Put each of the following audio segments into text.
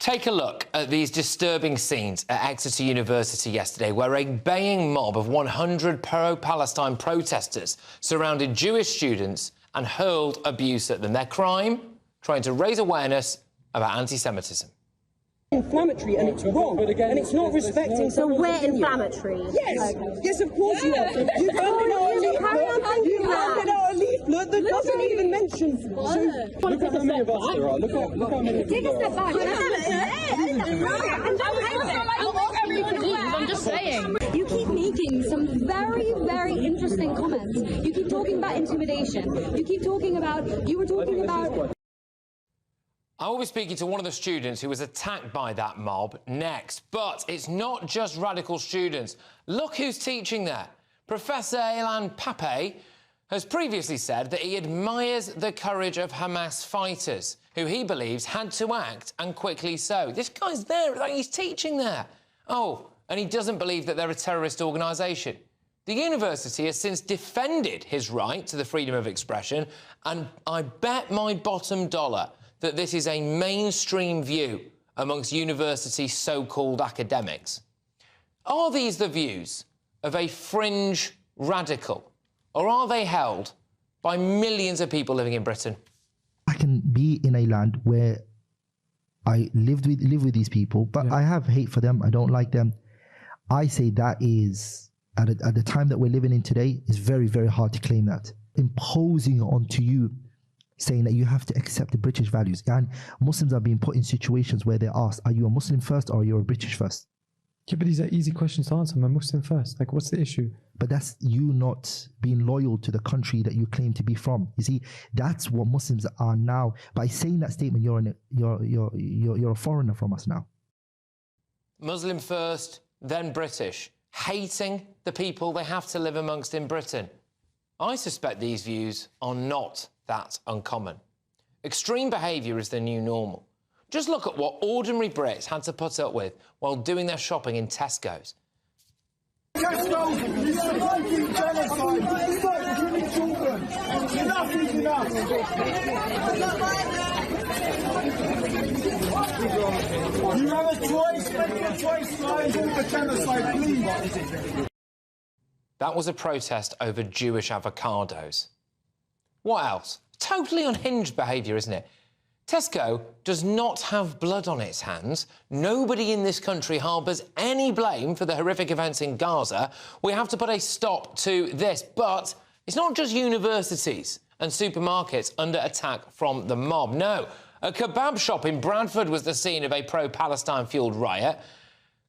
Take a look at these disturbing scenes at Exeter University yesterday, where a baying mob of 100 pro-Palestine protesters surrounded Jewish students and hurled abuse at them. Their crime? Trying to raise awareness about anti-Semitism. Inflammatory, and it's wrong, and it's not respecting. So we're inflammatory. Yes, yes, of course you are. You've handed out a leaflet that doesn't even mention. Look at how many of us there are. Look how many. Take a step back. I'm just saying. You keep making some very, very interesting comments. You keep talking about intimidation. You were talking about. I will be speaking to one of the students who was attacked by that mob next. But it's not just radical students. Look who's teaching there. Professor Ilan Pape has previously said that he admires the courage of Hamas fighters, who he believes had to act, and quickly so. This guy's there, like he's teaching there. Oh, and he doesn't believe that they're a terrorist organisation. The university has since defended his right to the freedom of expression, and I bet my bottom dollar that this is a mainstream view amongst university so-called academics. Are these the views of a fringe radical, or are they held by millions of people living in Britain? I can be in a land where I live with these people, but I have hate for them. I don't like them. I say that is, at the time that we're living in today, is very, very hard to claim that. Imposing onto you, saying that you have to accept the British values. And Muslims are being put in situations where they're asked, are you a Muslim first or are you a British first? Yeah, but these are easy questions to answer. I'm a Muslim first. Like, what's the issue? But that's you not being loyal to the country that you claim to be from. You see, that's what Muslims are now. By saying that statement, you're a foreigner from us now. Muslim first, then British, hating the people they have to live amongst in Britain. I suspect these views are not that uncommon. Extreme behaviour is the new normal. Just look at what ordinary Brits had to put up with while doing their shopping in Tesco's. Tesco's is promoting genocide. Stop killing children. Enough is enough. You have a choice. Make your choice, guys. All for genocide, please. That was a protest over Jewish avocados. What else? Totally unhinged behaviour, isn't it? Tesco does not have blood on its hands. Nobody in this country harbours any blame for the horrific events in Gaza. We have to put a stop to this. But it's not just universities and supermarkets under attack from the mob. No, a kebab shop in Bradford was the scene of a pro-Palestine-fuelled riot.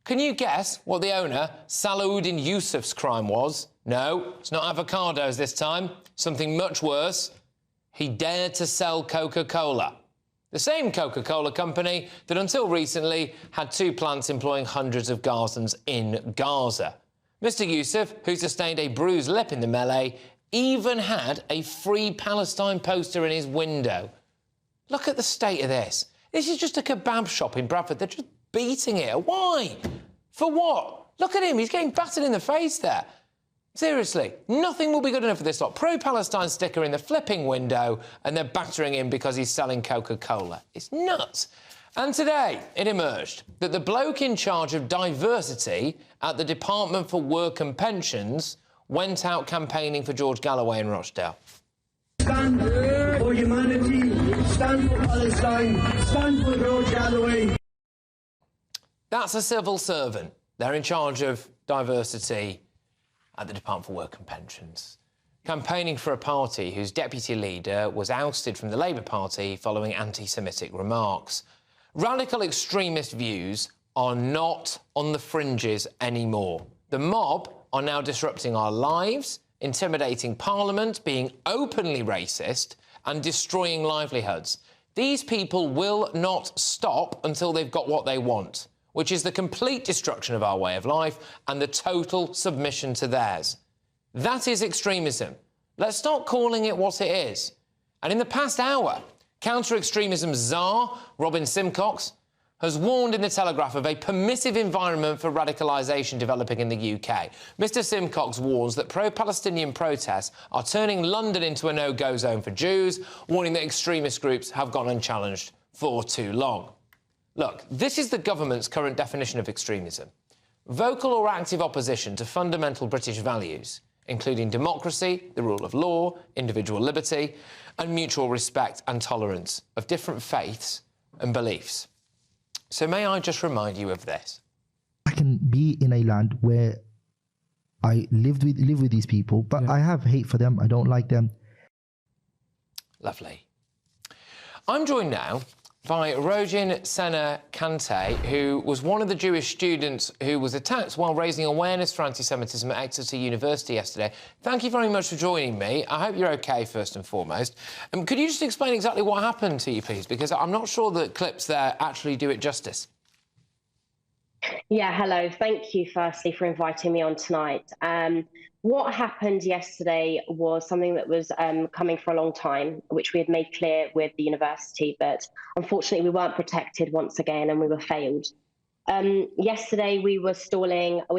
Can you guess what the owner, Salahuddin Yusuf's, crime was? No, it's not avocados this time. Something much worse. He dared to sell Coca-Cola. The same Coca-Cola company that until recently had 2 plants employing hundreds of Gazans in Gaza. Mr Yusuf, who sustained a bruised lip in the melee, even had a Free Palestine poster in his window. Look at the state of this. This is just a kebab shop in Bradford. They're just beating it. Why? For what? Look at him. He's getting battered in the face there. Seriously, nothing will be good enough for this lot. Pro-Palestine sticker in the flipping window, and they're battering him because he's selling Coca-Cola. It's nuts. And today, it emerged that the bloke in charge of diversity at the Department for Work and Pensions went out campaigning for George Galloway in Rochdale. Stand for humanity, stand for Palestine, stand for George Galloway. That's a civil servant. They're in charge of diversity at the Department for Work and Pensions, campaigning for a party whose deputy leader was ousted from the Labour Party following anti-Semitic remarks. Radical extremist views are not on the fringes anymore. The mob are now disrupting our lives, intimidating Parliament, being openly racist and destroying livelihoods. These people will not stop until they've got what they want, which is the complete destruction of our way of life and the total submission to theirs. That is extremism. Let's stop calling it what it is. And in the past hour, counter-extremism czar Robin Simcox has warned in The Telegraph of a permissive environment for radicalisation developing in the UK. Mr Simcox warns that pro-Palestinian protests are turning London into a no-go zone for Jews, warning that extremist groups have gone unchallenged for too long. Look, this is the government's current definition of extremism. Vocal or active opposition to fundamental British values, including democracy, the rule of law, individual liberty, and mutual respect and tolerance of different faiths and beliefs. So may I just remind you of this? I can be in a land where I live with these people, but I have hate for them. I don't like them. Lovely. I'm joined now by Rojin Sena Kante, who was one of the Jewish students who was attacked while raising awareness for anti-Semitism at Exeter University yesterday. Thank you very much for joining me. I hope you're OK, first and foremost. Could you just explain exactly what happened to you, please? Because I'm not sure that clips there actually do it justice. Yeah, hello. Thank you, firstly, for inviting me on tonight. What happened yesterday was something that was coming for a long time, which we had made clear with the university, but unfortunately we weren't protected once again and we were failed. Yesterday we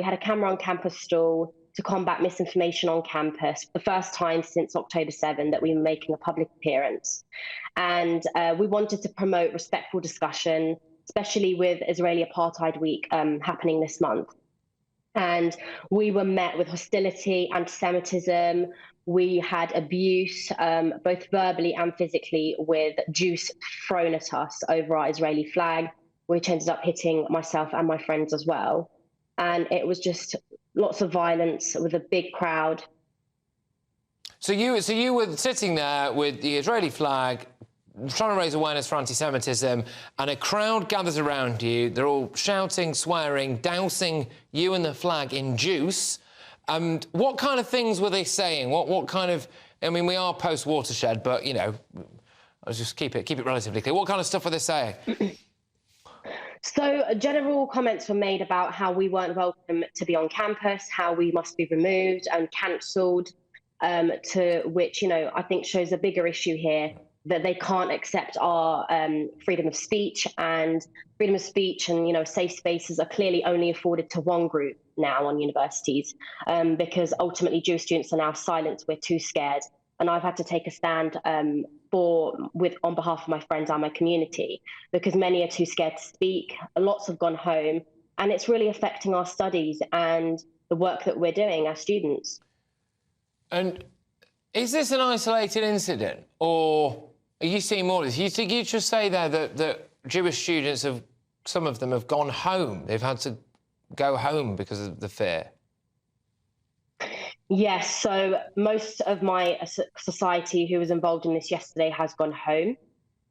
had a camera on campus stall to combat misinformation on campus, the first time since October 7 that we were making a public appearance. And we wanted to promote respectful discussion, especially with Israeli Apartheid Week happening this month. And we were met with hostility, anti-Semitism. We had abuse, both verbally and physically, with juice thrown at us over our Israeli flag, which ended up hitting myself and my friends as well. And it was just lots of violence with a big crowd. So you were sitting there with the Israeli flag, trying to raise awareness for anti-Semitism, and a crowd gathers around you. They're all shouting, swearing, dousing you and the flag in juice. What kind of things were they saying? What kind of... I mean, we are post-watershed, but, you know, I'll just keep it relatively clear. What kind of stuff were they saying? So general comments were made about how we weren't welcome to be on campus, how we must be removed and cancelled, to which, you know, I think shows a bigger issue here, that they can't accept our freedom of speech, and you know, safe spaces are clearly only afforded to one group now on universities, because ultimately Jewish students are now silenced. We're too scared, and I've had to take a stand on behalf of my friends and my community, because many are too scared to speak. Lots have gone home, and it's really affecting our studies and the work that we're doing as students. And is this an isolated incident, or are you seeing more of this? You just say there that Jewish students some of them have gone home. They've had to go home because of the fear. Yes, so most of my society who was involved in this yesterday has gone home.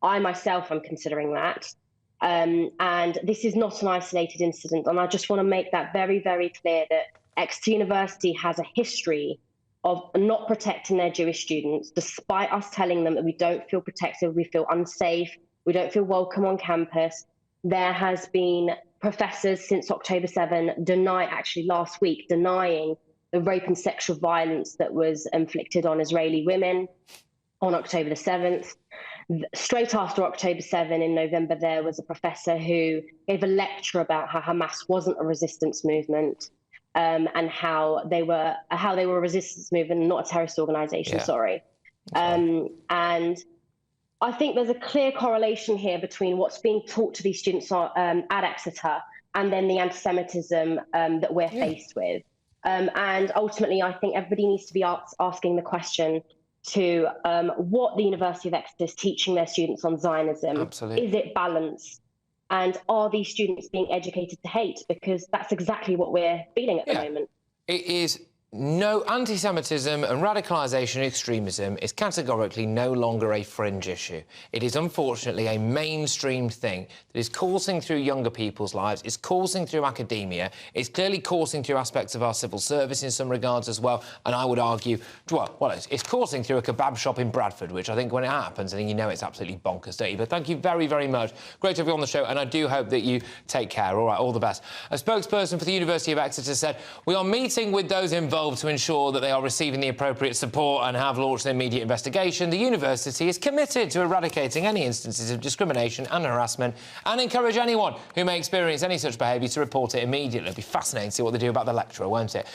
I myself am considering that. And this is not an isolated incident. And I just want to make that very, very clear that Exeter University has a history of not protecting their Jewish students, despite us telling them that we don't feel protected, we feel unsafe, we don't feel welcome on campus. There has been professors since October 7 last week, denying the rape and sexual violence that was inflicted on Israeli women on October the 7th. Straight after October 7 in November, there was a professor who gave a lecture about how Hamas wasn't a resistance movement, and how they were a resistance movement, not a terrorist organisation. Yeah. Sorry. And I think there's a clear correlation here between what's being taught to these students at Exeter and then the anti-Semitism that we're faced with. And ultimately, I think everybody needs to be asking the question to what the University of Exeter is teaching their students on Zionism. Absolutely. Is it balanced? And are these students being educated to hate? Because that's exactly what we're feeling at the moment. It is no anti-Semitism and radicalisation and extremism is categorically no longer a fringe issue. It is unfortunately a mainstreamed thing that is coursing through younger people's lives, it's coursing through academia, it's clearly coursing through aspects of our civil service in some regards as well, and I would argue, well, it's coursing through a kebab shop in Bradford, which I think when it happens, I think you know it's absolutely bonkers, don't you? But thank you very, very much. Great to have you on the show, and I do hope that you take care. All right, all the best. A spokesperson for the University of Exeter said, "We are meeting with those involved to ensure that they are receiving the appropriate support and have launched an immediate investigation. The university is committed to eradicating any instances of discrimination and harassment and encourage anyone who may experience any such behaviour to report it immediately." It'll be fascinating to see what they do about the lecturer, won't it?